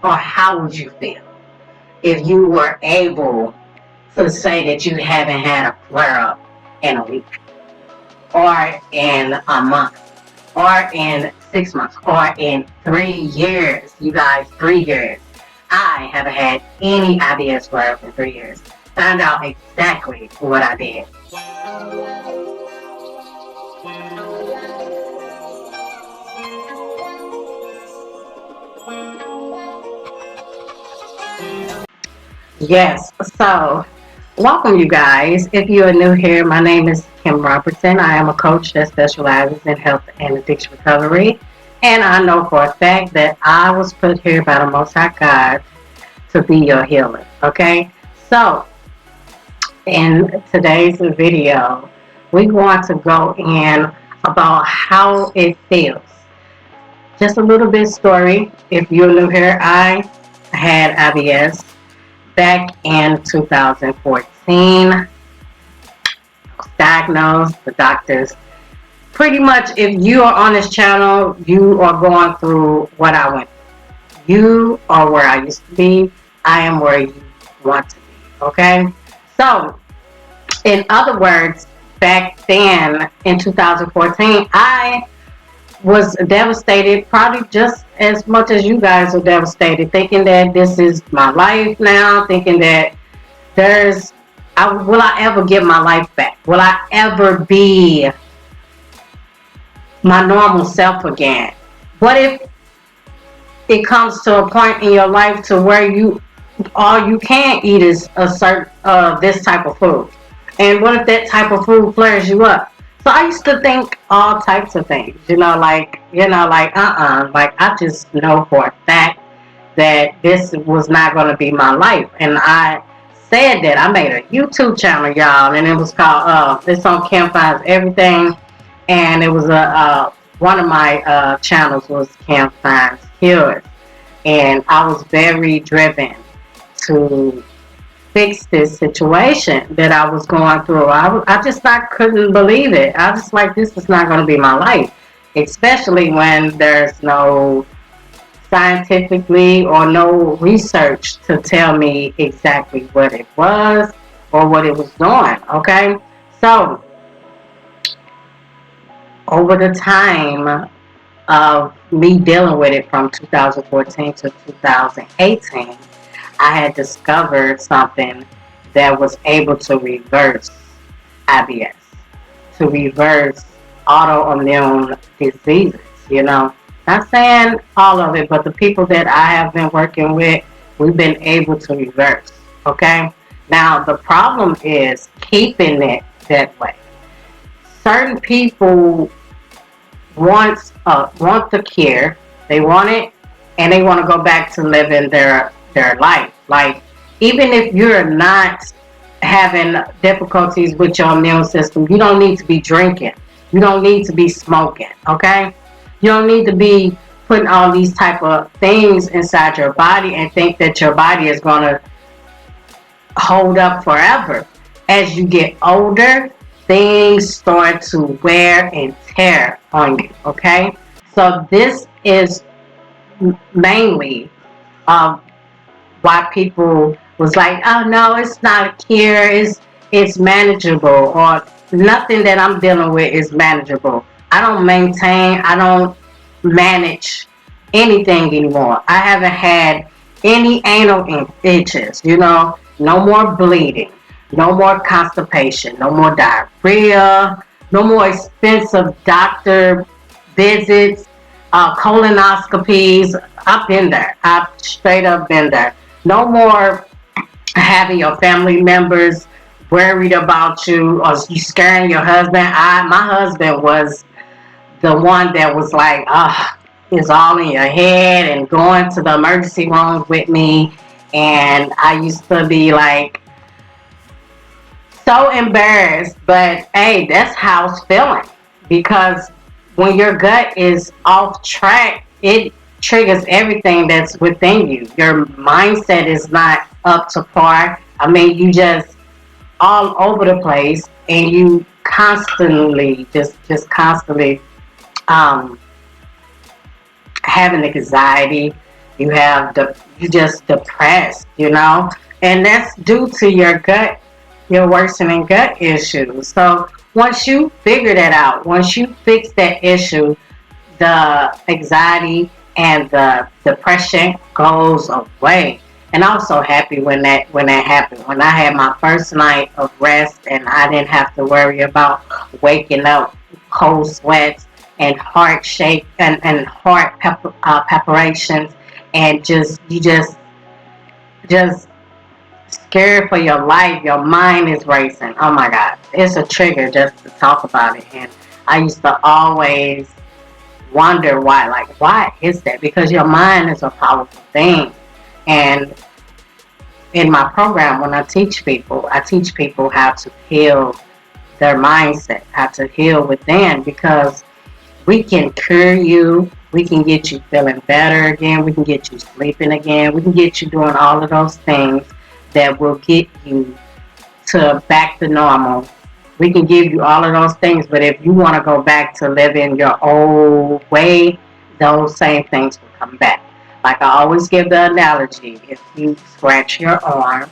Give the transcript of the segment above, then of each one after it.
Or how would you feel if you were able to say that you haven't had a flare up in a week, or in a month, or in 6 months, or in 3 years? You guys, 3 years. I haven't had any IBS flare up in 3 years. Found out exactly what I did. Yes, so welcome you guys. If you are new here, my name is Kim Robertson. I am a coach that specializes in health and addiction recovery. And I know for a fact that I was put here by the Most High God to be your healer. Okay? So, in today's video, we want to go in about how it feels. Just a little bit story. If you're new here, I had IBS back in 2014. Diagnosed. The doctors, pretty much, if you are on this channel, you are going through what I went through. You are where I used to be. I am where you want to be. Okay? So, in other words, back then in 2014, I was devastated, probably just as much as you guys are devastated, thinking that this is my life now, thinking that will I ever get my life back? Will I ever be my normal self again? What if it comes to a point in your life to where all you can eat is a certain this type of food? And what if that type of food flares you up? So I used to think all types of things, like I just know for a fact that this was not going to be my life. And I said that I made a YouTube channel, y'all, and it was called, it's on Kim Finds Everything. And it was one of my channels was Kim Finds Cures. And I was very driven to fix this situation that I was going through. I just couldn't believe it. I was like, this is not going to be my life, especially when there's no scientifically or no research to tell me exactly what it was or what it was doing. Okay, so over the time of me dealing with it from 2014 to 2018, I had discovered something that was able to reverse IBS, to reverse autoimmune diseases, Not saying all of it, but the people that I have been working with, we've been able to reverse, okay? Now, the problem is keeping it that way. Certain people want the cure, they want it, and they want to go back to living their life. Like, even if you're not having difficulties with your immune system, you don't need to be drinking. You don't need to be smoking, okay? You don't need to be putting all these type of things inside your body and think that your body is going to hold up forever. As you get older, things start to wear and tear on you, okay? So this is mainly why people was like, oh no, it's not a cure, it's manageable, or nothing that I'm dealing with is manageable. I don't manage anything anymore. I haven't had any anal itches, no more bleeding, no more constipation, no more diarrhea, no more expensive doctor visits, colonoscopies. I've been there. I've straight up been there. No more having your family members worried about you or you scaring your husband. My husband was the one that was like, it's all in your head, and going to the emergency room with me. And I used to be like so embarrassed, but hey, that's how it's feeling, because when your gut is off track, it triggers everything that's within you. Your mindset is not up to par. I mean, you just all over the place, and you constantly, just constantly having anxiety, You just depressed, and that's due to your worsening gut issues. So once you figure that out, once you fix that issue, the anxiety and the depression goes away. And I'm so happy when that happened. When I had my first night of rest and I didn't have to worry about waking up cold sweats and heart shake and heart palpitations, and just scared for your life. Your mind is racing. Oh my God, it's a trigger just to talk about it. And I used to always wonder why. Like, why is that? Because your mind is a powerful thing. And in my program, when I teach people how to heal their mindset, how to heal within, because we can cure you. We can get you feeling better again. We can get you sleeping again. We can get you doing all of those things that will get you to back to normal. We can give you all of those things, but if you want to go back to living your old way, those same things will come back. Like I always give the analogy, if you scratch your arm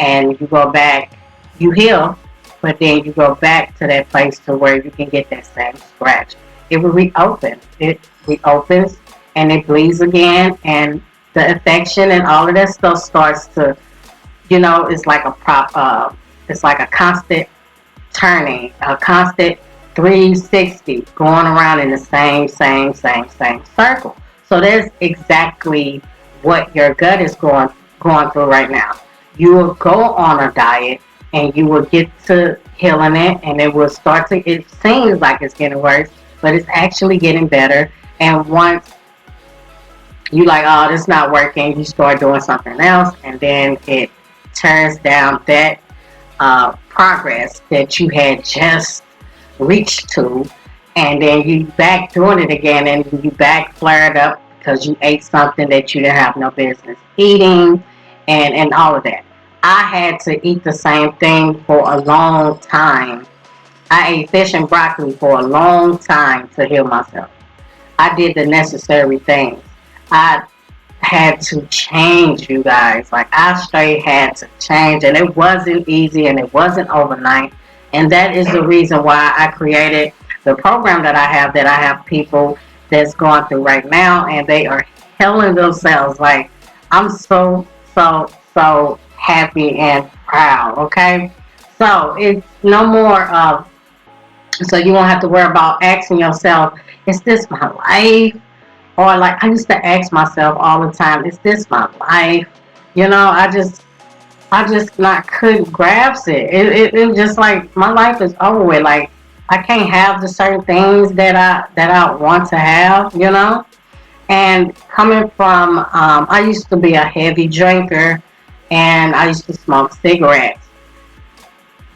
and you go back, you heal, but then you go back to that place to where you can get that same scratch. It will reopen. It reopens and it bleeds again, and the infection and all of that stuff starts to, it's like it's like a constant turning, a constant 360 going around in the same circle. So that's exactly what your gut is going through right now. You will go on a diet and you will get to healing it, and it will start to, it seems like it's getting worse, but it's actually getting better. And once you like, oh, this is not working, you start doing something else, and then it turns down that progress that you had just reached to, and then you back doing it again, and you back flared up because you ate something that you didn't have no business eating, and all of that. I had to eat the same thing for a long time. I ate fish and broccoli for a long time to heal myself. I did the necessary things. I had to change, you guys. Like, I straight had to change, and it wasn't easy, and it wasn't overnight. And that is the reason why I created the program that I have people that's going through right now, and they are healing themselves. Like, I'm so happy and proud. Okay, so it's no more of, so you won't have to worry about asking yourself, is this my life? Or like, I used to ask myself all the time, is this my life? I just not couldn't grasp it. It just like, my life is over with. Like, I can't have the certain things that I want to have. And coming from, I used to be a heavy drinker, and I used to smoke cigarettes.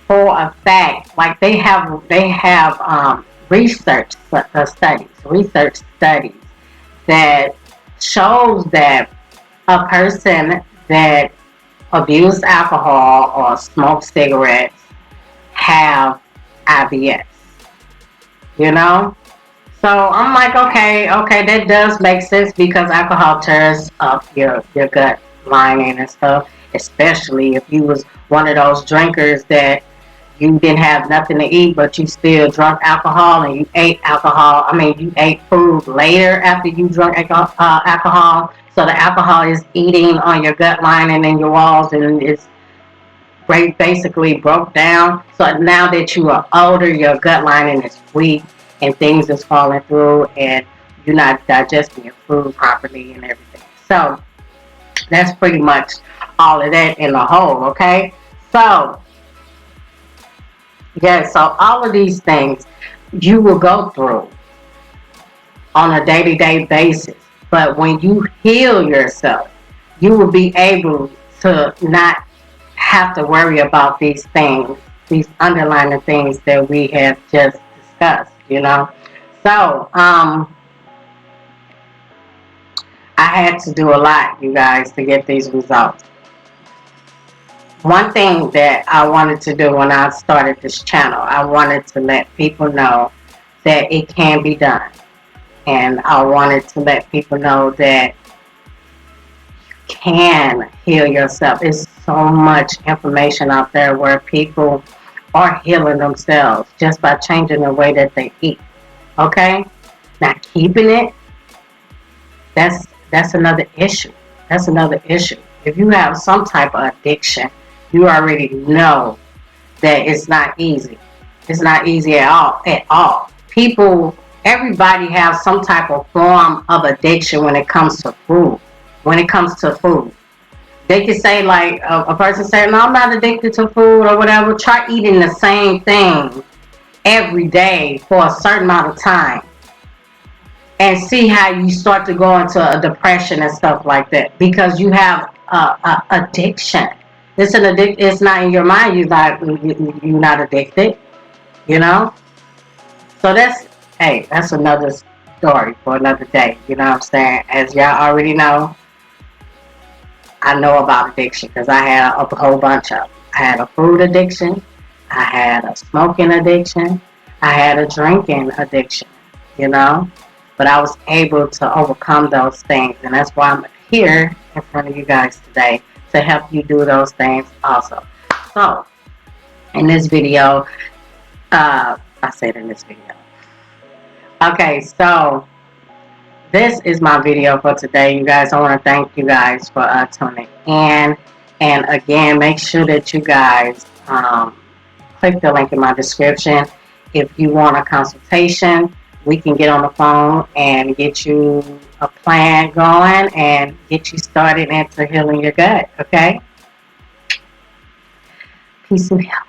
For a fact, like they have research studies that shows that a person that abuse alcohol or smoke cigarettes have IBS. You know? So I'm like, okay, that does make sense, because alcohol tears up your gut lining and stuff, especially if you was one of those drinkers that you didn't have nothing to eat, but you still drank alcohol, and you ate alcohol. I mean, you ate food later after you drank alcohol. So the alcohol is eating on your gut lining and your walls, and it's basically broke down. So now that you are older, your gut lining is weak, and things is falling through, and you're not digesting your food properly and everything. So that's pretty much all of that in the whole. Okay, so yeah, so all of these things you will go through on a day-to-day basis. But when you heal yourself, you will be able to not have to worry about these things, these underlying things that we have just discussed. So, I had to do a lot, you guys, to get these results. One thing that I wanted to do when I started this channel, I wanted to let people know that it can be done. And I wanted to let people know that can heal yourself. There's so much information out there where people are healing themselves just by changing the way that they eat. Okay? Now keeping it, that's another issue. That's another issue. If you have some type of addiction, you already know that it's not easy. It's not easy at all. At all. People, everybody has some type of form of addiction when it comes to food. When it comes to food, they can say like a person say, "No, I'm not addicted to food or whatever." Try eating the same thing every day for a certain amount of time, and see how you start to go into a depression and stuff like that, because you have a addiction. It's an addict. It's not in your mind. You're not addicted. You know. So that's another story for another day. You know what I'm saying? As y'all already know, I know about addiction because I had a whole bunch of them. I had a food addiction. I had a smoking addiction. I had a drinking addiction. You know. But I was able to overcome those things, and that's why I'm here in front of you guys today to help you do those things also. So, in this video, I said in this video. Okay, so this is my video for today, you guys. I want to thank you guys for tuning in, and again, make sure that you guys click the link in my description. If you want a consultation, we can get on the phone and get you a plan going and get you started into healing your gut, okay? Peace and health.